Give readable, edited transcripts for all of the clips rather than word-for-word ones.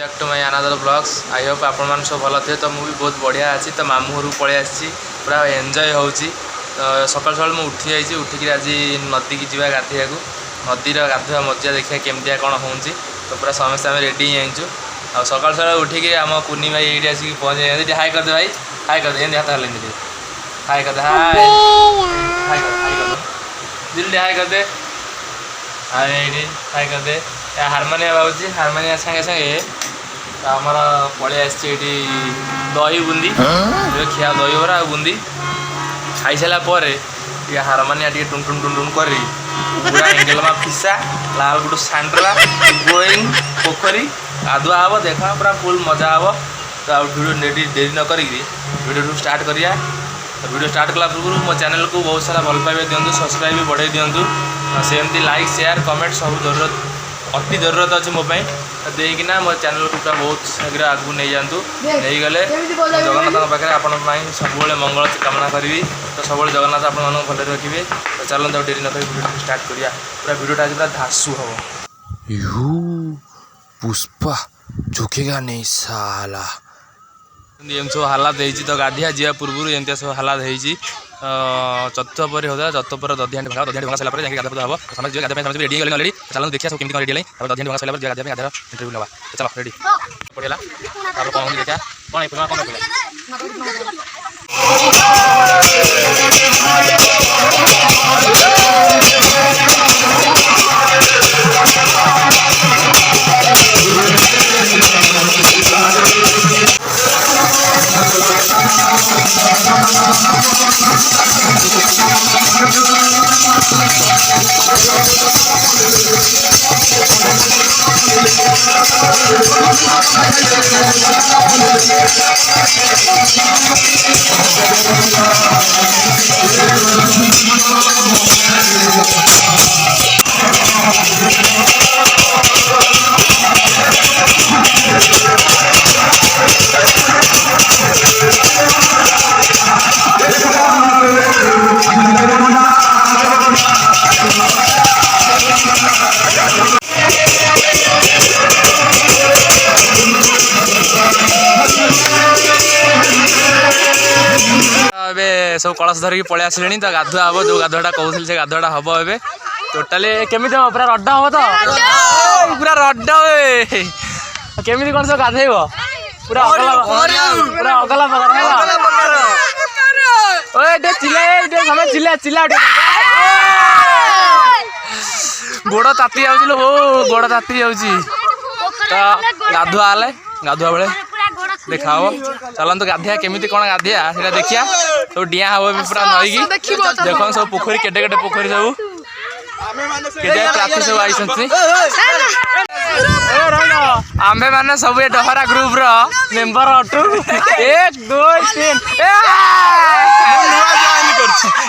Back to my another blogs. I hope आपण मान सब भल थे। तो मुझे बहुत बढ़िया अच्छी तो मामू घर पलि आसी पूरा एंजॉय हो सकाल सकाल मुझे उठी जाइए उठिक आज नदी की जावा गाधोया नदीर गाधुआ मजा देखिए केमतिया कौन हो तो पूरा समस्त आम रेडी ही आ सकाल सकाल उठिक आम कुनी भाई ये आसिक पहुँचे हाई करदे भाई हाई करदे हाथ हल हाई करदे हाई हाई कर दिल्ली हाई करदे हाई हाई करदे हारमोनिया बाबूजी हारमोनिया संगे संगे आमर पलि आसी दही बुंदी खिया दही बरा बुंदी खाई सारापर हारमोनिया टे टुन टुन टुन टुन कर पूरा एंगेलमा फिसा लाल गुट सांड्रा गोईंग पोखरी गाधुआ हम देखा पूरा फुल मजा हम। तो वीडियो देरी न करी वीडियो स्टार्ट करिया। वीडियो स्टार्ट कला पूर्व मो चैनल को बहुत सारा भल पाइबा दिंतु सब्सक्राइब भी बढ़ाई दिंतु सेमती लाइक शेयर कमेंट सब जरूरत अति जरूरत अच्छे मो देना मो चैनल को पूरा बहुत शीघ्र आगू नहीं जातु नहीं गले जगन्नाथ पाखे आपण सब मंगल कामना करी। तो सब जगन्नाथ आपण भल रखिए। तो चलते डेरी न वीडियो स्टार्ट करिया। पूरा वीडियोटा आज पूरा धासु हम पुष्पा झुकेगा नहीं साला एम सब हालात होती। तो गाधिया जा पूर्व एमती सब हालात होती चतुर्थ पर होता चतुर्थ पर दधिया भंगा दधिया भंगा सारा गाधा हम समझ गाधा रेडी गले अलरेडी। चलो देखिए सब केमती रेडी है दधिया भंगा सारा गाधा गाधा इंटरव्यू ना चलो रेडी पड़ेगा कौन देखा कौन सब कलश धरिकी पलि आसिले। तो गाधुआ हम जो गाधुआटा कहते से गाधुआटा हम ए टोटाली केमी हम पूरा रड हम तो पूरा रड केमी कौन सब गाधेब पूरा पूरा अगला चिल्ला चिल्ला गोड़ ताती जाऊँ हो गोड़ ताती जाऊँ। तो गाधुआ हेले गाधुआ बेले देखा हम चलते गाधिया केमी कौन गाधिया से देखिया। तो डिया हम पूरा नई देख सब पोखरी केटे केटे पोखरी सब केटे प्रार्थी सब आई आम्भे मैंने सब ये डहरा ग्रुप रो मेंबर अटू 1 2 3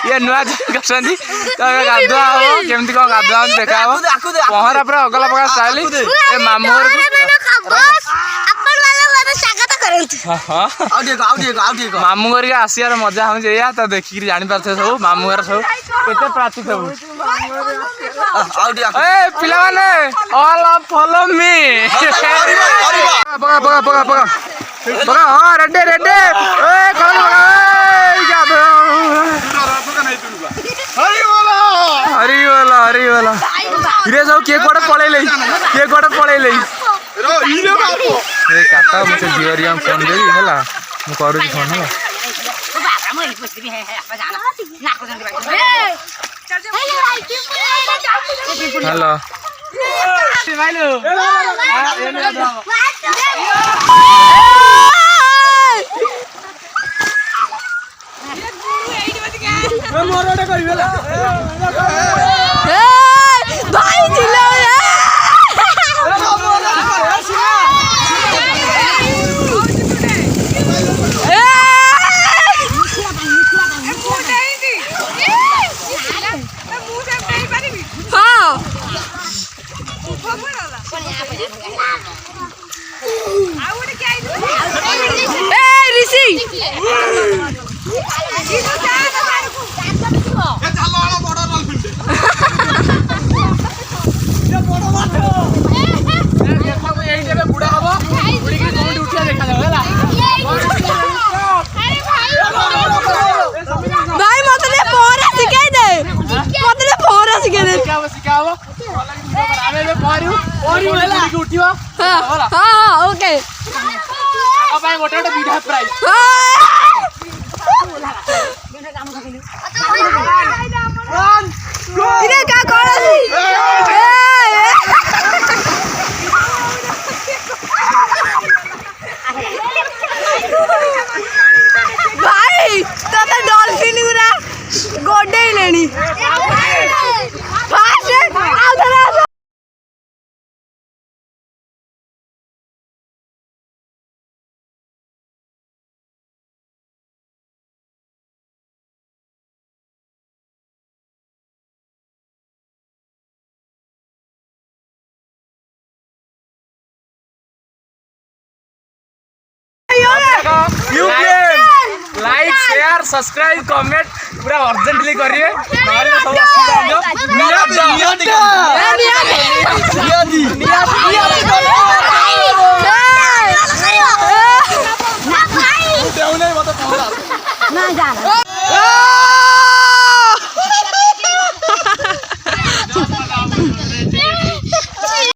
ये नुआ जॉइन तो गाधुआ हम केमती कौन गाधुआ देखा हम पहरा पूरा अगला पका स्टाइल मामू मामू घर के आसार मजा हम या तो देखिक जानी पारे सब मामू घर सब केते प्राची सब पिला माने ऑल फॉलो मी पका पका पका पका पका हां रेडी रेडी ए कौन हरी वाला हिरे सब के कोड पळेले ए काका मुझे जियरिया फोन देली हला मु करू फोन हला हेलो भाईलो मोरडे करिवेला भाई जिला हाँ ओके गोटे गोटे विधा प्राइज इने का भाई तते डॉल्फिन गुरा गोडे लेनी fast out like share subscribe comment पूरा अर्जेंटली करिए सब असुविधा